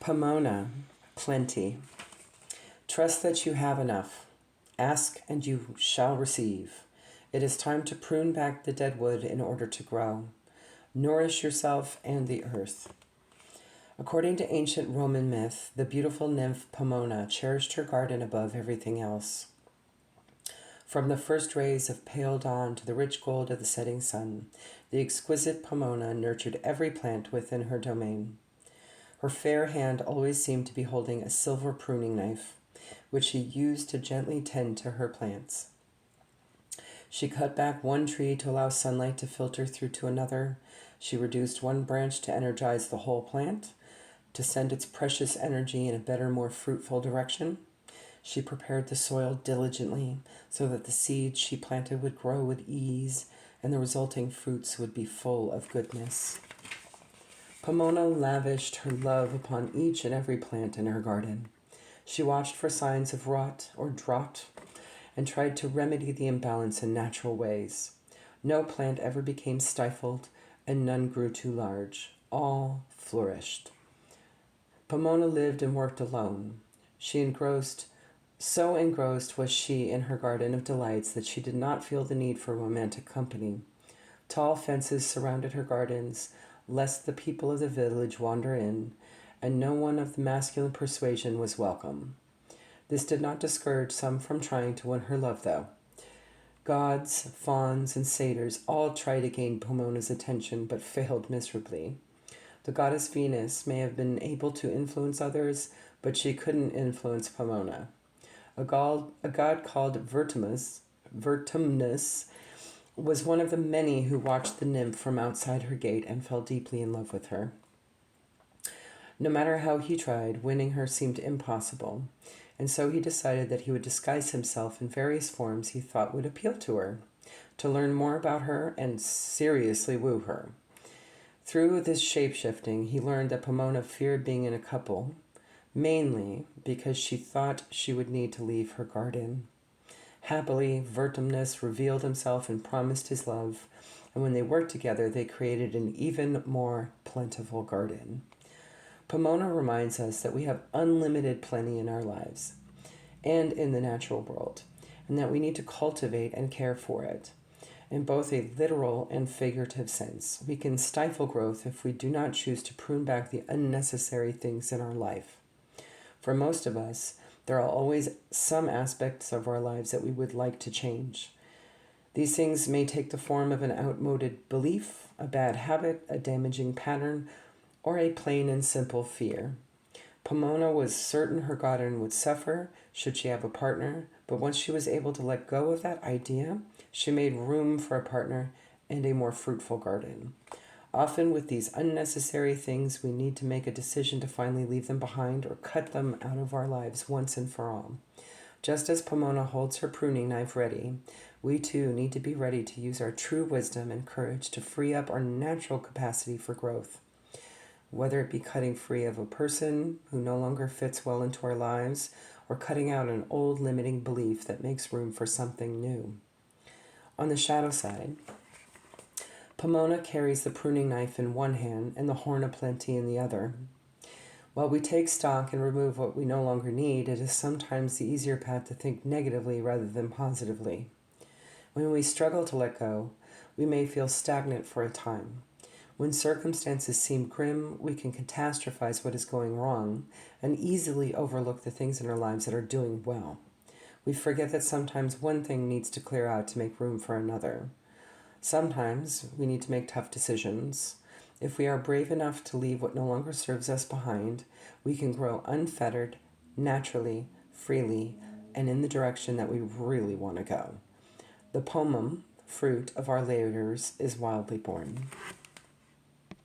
Pomona, plenty. Trust that you have enough. Ask and you shall receive. It is time to prune back the dead wood in order to grow. Nourish yourself and the earth. According to ancient Roman myth, the beautiful nymph Pomona cherished her garden above everything else. From the first rays of pale dawn to the rich gold of the setting sun, the exquisite Pomona nurtured every plant within her domain. Her fair hand always seemed to be holding a silver pruning knife, which she used to gently tend to her plants. She cut back one tree to allow sunlight to filter through to another. She reduced one branch to energize the whole plant, to send its precious energy in a better, more fruitful direction. She prepared the soil diligently so that the seeds she planted would grow with ease and the resulting fruits would be full of goodness. Pomona lavished her love upon each and every plant in her garden. She watched for signs of rot or drought and tried to remedy the imbalance in natural ways. No plant ever became stifled and none grew too large. All flourished. Pomona lived and worked alone. So engrossed was she in her garden of delights that she did not feel the need for romantic company. Tall fences surrounded her gardens, lest the people of the village wander in, and no one of the masculine persuasion was welcome. This did not discourage some from trying to win her love, though. Gods, fauns, and satyrs all tried to gain Pomona's attention, but failed miserably. The goddess Venus may have been able to influence others, but she couldn't influence Pomona. A god called Vertumnus was one of the many who watched the nymph from outside her gate and fell deeply in love with her. No matter how he tried, winning her seemed impossible, and so he decided that he would disguise himself in various forms he thought would appeal to her, to learn more about her and seriously woo her. Through this shape-shifting, he learned that Pomona feared being in a couple, mainly because she thought she would need to leave her garden. Happily, Vertumnus revealed himself and promised his love, and when they worked together, they created an even more plentiful garden. Pomona reminds us that we have unlimited plenty in our lives and in the natural world, and that we need to cultivate and care for it. In both a literal and figurative sense, we can stifle growth if we do not choose to prune back the unnecessary things in our life. For most of us, there are always some aspects of our lives that we would like to change. These things may take the form of an outmoded belief, a bad habit, a damaging pattern, or a plain and simple fear. Pomona was certain her garden would suffer should she have a partner, but once she was able to let go of that idea, she made room for a partner and a more fruitful garden. Often with these unnecessary things, we need to make a decision to finally leave them behind or cut them out of our lives once and for all. Just as Pomona holds her pruning knife ready, we too need to be ready to use our true wisdom and courage to free up our natural capacity for growth. Whether it be cutting free of a person who no longer fits well into our lives, or cutting out an old limiting belief that makes room for something new. On the shadow side, Pomona carries the pruning knife in one hand and the horn of plenty in the other. While we take stock and remove what we no longer need, it is sometimes the easier path to think negatively rather than positively. When we struggle to let go, we may feel stagnant for a time. When circumstances seem grim, we can catastrophize what is going wrong and easily overlook the things in our lives that are doing well. We forget that sometimes one thing needs to clear out to make room for another. Sometimes we need to make tough decisions. If we are brave enough to leave what no longer serves us behind, we can grow unfettered, naturally, freely, and in the direction that we really want to go. The pomum, fruit of our labors, is wildly born.